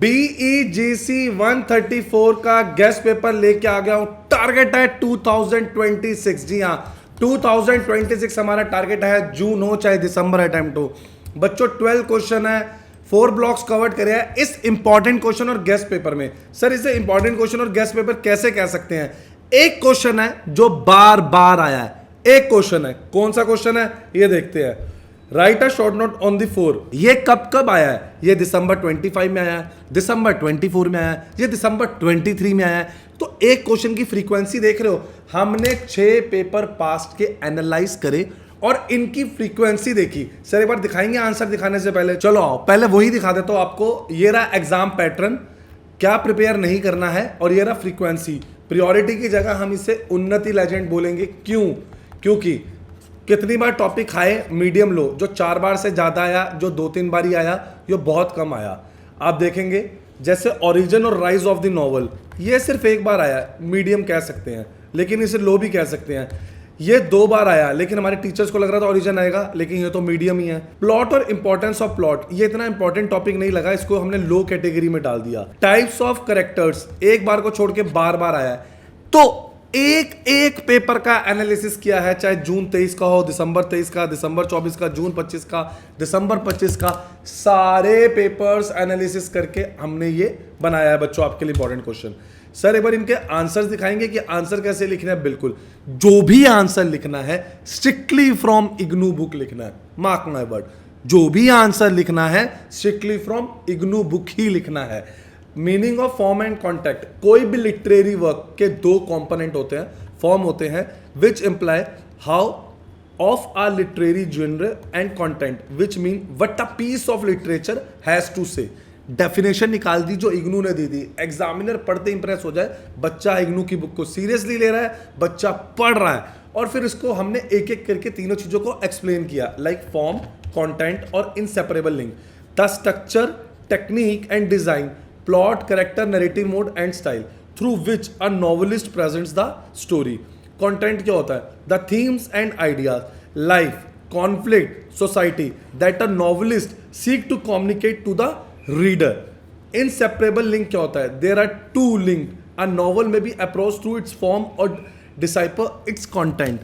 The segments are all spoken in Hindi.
BEGC 134 का गेस्ट पेपर लेके आ गया हूं। टारगेट है 2026। जी हाँ, 2026 हमारा टारगेट है। जून हो चाहे दिसंबर अटेम्प्ट हो। बच्चों 12 क्वेश्चन है, 4 ब्लॉक्स कवर्ड करे हैं इस इंपॉर्टेंट क्वेश्चन और गेस्ट पेपर में। सर इसे इंपॉर्टेंट क्वेश्चन और गेस्ट पेपर कैसे कह सकते हैं? एक क्वेश्चन है जो बार बार आया है, एक क्वेश्चन है। कौन सा क्वेश्चन है ये देखते हैं। Right a short note on the 4। ये कब कब आया है? ये दिसंबर 25 में आया है, दिसंबर 24 में आया है, ये दिसंबर 23 में आया है। तो एक क्वेश्चन की फ्रीक्वेंसी देख रहे हो। हमने 6 पेपर पास्ट के एनालाइज करे और इनकी फ्रीक्वेंसी देखी। सर एक बार दिखाएंगे आंसर दिखाने से पहले? चलो आओ पहले वही दिखा देता हूं आपको। ये रहा एग्जाम पैटर्न, क्या प्रिपेयर नहीं करना है, और ये रहा फ्रीक्वेंसी। प्रियोरिटी की जगह हम इसे उन्नति लेजेंड बोलेंगे। क्यों? क्योंकि कितनी बार टॉपिक आए मीडियम लो, जो 4 बार से ज्यादा आया, जो 2-3 बार ही आया, ये बहुत कम आया। आप देखेंगे जैसे ओरिजिन और राइज ऑफ द नॉवल, ये सिर्फ एक बार आया, मीडियम कह सकते हैं, लेकिन इसे लो भी कह सकते हैं। ये 2 बार आया, लेकिन हमारे टीचर्स को लग रहा था ओरिजिन आएगा, लेकिन ये तो मीडियम ही है। प्लॉट और इंपॉर्टेंस ऑफ प्लॉट, ये इतना इंपॉर्टेंट टॉपिक नहीं लगा, इसको हमने लो कैटेगरी में डाल दिया। टाइप्स ऑफ कैरेक्टर्स एक बार को छोड़ के बार बार आया है। तो एक एक पेपर का एनालिसिस किया है, चाहे जून 23 का हो, दिसंबर 23 का, दिसंबर 24 का, जून 25 का, दिसंबर 25 का, सारे पेपर्स एनालिसिस करके हमने ये बनाया है बच्चों आपके लिए इंपॉर्टेंट क्वेश्चन। सर एक बार इनके आंसर्स दिखाएंगे कि आंसर कैसे लिखना है। बिल्कुल, जो भी आंसर लिखना है स्ट्रिक्टली फ्रॉम इग्नू बुक लिखना है। मार्क माय वर्ड, जो भी आंसर लिखना है स्ट्रिक्टली फ्रॉम इग्नू बुक ही लिखना है। Meaning of form and contact, कोई भी लिटरेरी वर्क के 2 कंपोनेंट होते हैं, फॉर्म होते हैं which imply how of a literary genre and content, which mean what a piece of literature has to say. Definition निकाल दी जो इग्नू ने दी थी। एग्जामिनर पढ़ते इंप्रेस हो जाए, बच्चा इग्नू की बुक को सीरियसली ले रहा है, बच्चा पढ़ रहा है। और फिर इसको हमने एक एक करके तीनों चीजों को एक्सप्लेन किया, लाइक फॉर्म, कंटेंट और inseparable link, the structure, technique and design, plot, character, narrative mode and style through which a novelist presents the story. Content क्या होता है? The themes and ideas, life, conflict, society that a novelist seek to communicate to the reader. Inseparable link क्या होता है? There are 2 links. A novel may be approached through its form or decipher its content.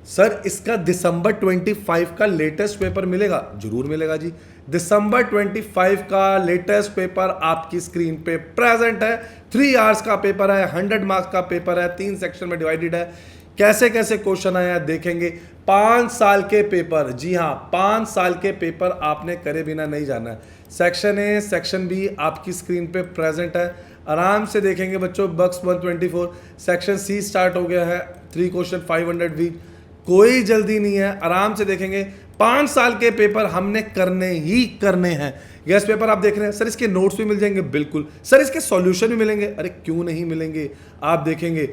Sir इसका दिसंबर 25 का लेटेस्ट पेपर मिलेगा? जरूर मिलेगा जी। दिसंबर 25 का लेटेस्ट पेपर आपकी स्क्रीन पे प्रेजेंट है। 3 आवर्स का पेपर है, 100 मार्क्स का पेपर है, 3 सेक्शन में डिवाइडेड है। कैसे कैसे क्वेश्चन आया देखेंगे। 5 साल के पेपर, जी हाँ 5 साल के पेपर आपने करे बिना नहीं जाना है। सेक्शन ए, सेक्शन बी आपकी स्क्रीन पे प्रेजेंट है, आराम से देखेंगे बच्चों। बक्स 124। सेक्शन सी स्टार्ट हो गया है, 3 क्वेश्चन 500 वीक, कोई जल्दी नहीं है, आराम से देखेंगे। 5 साल के पेपर हमने करने ही करने हैं। गेस्ट पेपर आप देख रहे हैं, सर इसके नोट्स भी मिल जाएंगे? बिल्कुल। सर इसके सॉल्यूशन भी मिलेंगे? अरे क्यों नहीं मिलेंगे, आप देखेंगे।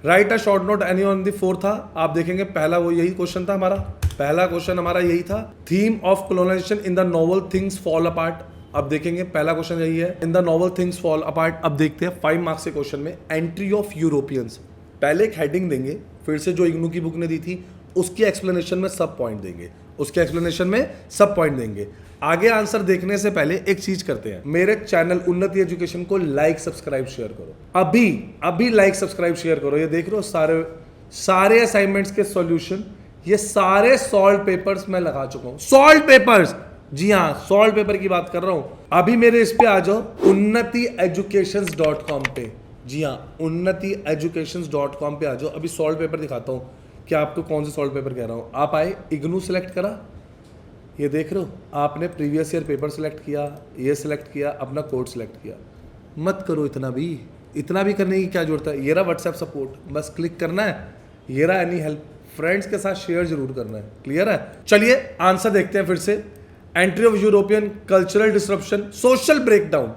Right a short note any on the 4 था, आप देखेंगे पहला वो यही क्वेश्चन था हमारा, पहला क्वेश्चन हमारा यही था। Theme of colonisation in the novel Things Fall Apart, अब देखेंगे पहला क्वेश्चन यही है, in the novel Things Fall Apart. अब देखते हैं 5 मार्क्स के क्वेश्चन में एंट्री ऑफ यूरोपियंस। पहले एक हेडिंग देंगे, फिर से जो इग्नू की बुक ने दी थी उसकी एक्सप्लेनेशन में सब पॉइंट देंगे, उसके एक्सप्लेनेशन में सब पॉइंट देंगे। आगे आंसर देखने से पहले एक चीज करते हैं, मेरे चैनल उन्नति एजुकेशन को लाइक सब्सक्राइब शेयर करो। अभी लाइक सब्सक्राइब शेयर करो। ये देख रहे हो सारे असाइनमेंट्स के सॉल्यूशन, ये सारे सॉल्व पेपर्स मैं लगा चुका हूं। सॉल्व पेपर्स, जी हाँ सॉल्व पेपर की बात कर रहा हूं। अभी मेरे इस पे आ जाओ unnatieducations.com पे, जी हाँ unnatieducations.com पे आ जाओ। अभी सॉल्व पेपर दिखाता हूँ कि आपको कौन से सॉल्व पेपर कह रहा हूँ। आप आए, इग्नू सेलेक्ट करा, ये देख रहे हो, आपने प्रीवियस ईयर पेपर सेलेक्ट किया, ये सेलेक्ट किया, अपना कोड सेलेक्ट किया। मत करो इतना भी करने की क्या जरूरत है। ये रहा व्हाट्सएप सपोर्ट, बस क्लिक करना है। ये रहा एनी हेल्प, फ्रेंड्स के साथ शेयर जरूर करना है। क्लियर है? चलिए आंसर देखते हैं फिर से। Entry of European, cultural disruption, social breakdown.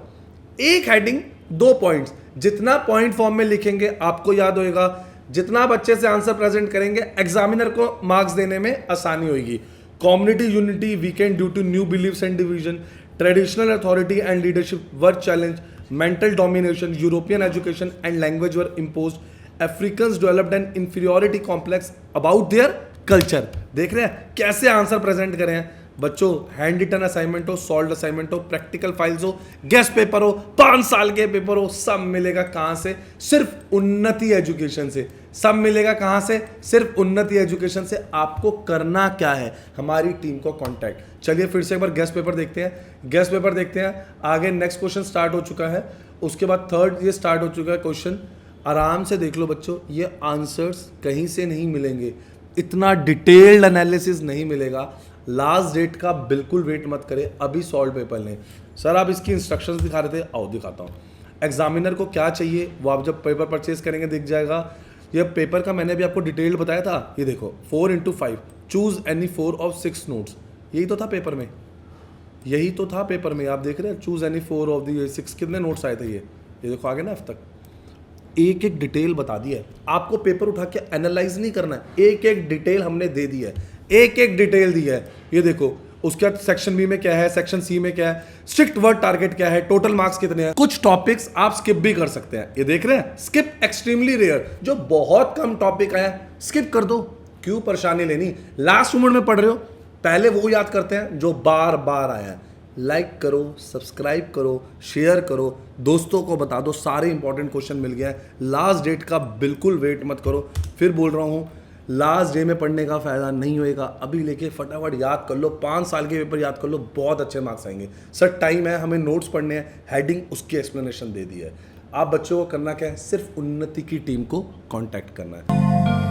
एक हेडिंग 2 पॉइंट्स, जितना पॉइंट फॉर्म में लिखेंगे आपको याद होएगा, जितना बच्चे से आंसर प्रेजेंट करेंगे एग्जामिनर को मार्क्स देने में आसानी होगी। Community unity weakened due to new beliefs and division, traditional authority and leadership were challenge, mental domination, European education and language were imposed, Africans developed an inferiority complex about their culture. देख रहे हैं कैसे आंसर प्रेजेंट करें हैं। बच्चों हैंड रिटन असाइनमेंट हो, सॉल्व असाइनमेंट हो, प्रैक्टिकल फाइल्स हो, गेस्ट पेपर हो, 5 साल के पेपर हो, सब मिलेगा कहां से? सिर्फ उन्नति एजुकेशन से। सब मिलेगा कहां से? सिर्फ उन्नति एजुकेशन से। आपको करना क्या है? हमारी टीम को कांटेक्ट। चलिए फिर से एक बार गेस्ट पेपर देखते हैं, गेस्ट पेपर देखते हैं। आगे नेक्स्ट क्वेश्चन स्टार्ट हो चुका है, उसके बाद थर्ड ये स्टार्ट हो चुका है क्वेश्चन। आराम से देख लो बच्चों, ये आंसर्स कहीं से नहीं मिलेंगे, इतना डिटेल्ड एनालिसिस नहीं मिलेगा। लास्ट डेट का बिल्कुल वेट मत करें, अभी सॉल्व पेपर लें। सर आप इसकी इंस्ट्रक्शंस दिखा रहे थे, आओ दिखाता हूँ। एग्जामिनर को क्या चाहिए वो आप जब पेपर परचेज करेंगे दिख जाएगा। ये पेपर का मैंने भी आपको डिटेल बताया था, ये देखो 4x5 choose any 4 of 6 notes, यही तो था पेपर में, यही तो था पेपर में। आप देख रहे हैं चूज एनी 4 ऑफ दी 6, कितने नोट्स आए थे ये देखो आगे ना। अब तक एक एक डिटेल बता दी है, आपको पेपर उठा के एनालाइज नहीं करना है, एक एक डिटेल हमने दे दी है, एक एक डिटेल दी है। ये देखो उसके बाद सेक्शन बी में क्या है, सेक्शन सी में क्या है, स्ट्रिक्ट वर्ड टारगेट क्या है, टोटल मार्क्स कितने हैं। कुछ टॉपिक्स आप स्किप भी कर सकते हैं, ये देख रहे हैं, स्किप एक्सट्रीमली रेयर, जो बहुत कम टॉपिक आया स्किप कर दो, क्यों परेशानी लेनी। लास्ट मोमेंट में पढ़ रहे हो, पहले वो याद करते हैं जो बार बार आया है। लाइक करो, सब्सक्राइब करो, शेयर करो, दोस्तों को बता दो, सारे इंपॉर्टेंट क्वेश्चन मिल गया है। लास्ट डेट का बिल्कुल वेट मत करो, फिर बोल रहा हूँ लास्ट डे में पढ़ने का फायदा नहीं होएगा, अभी लेके फटाफट याद कर लो, 5 साल के पेपर याद कर लो, बहुत अच्छे मार्क्स आएंगे। सर टाइम है, हमें नोट्स पढ़ने हैं, हेडिंग उसकी एक्सप्लेनेशन दे दी है। आप बच्चों को करना क्या है, सिर्फ उन्नति की टीम को कांटेक्ट करना है।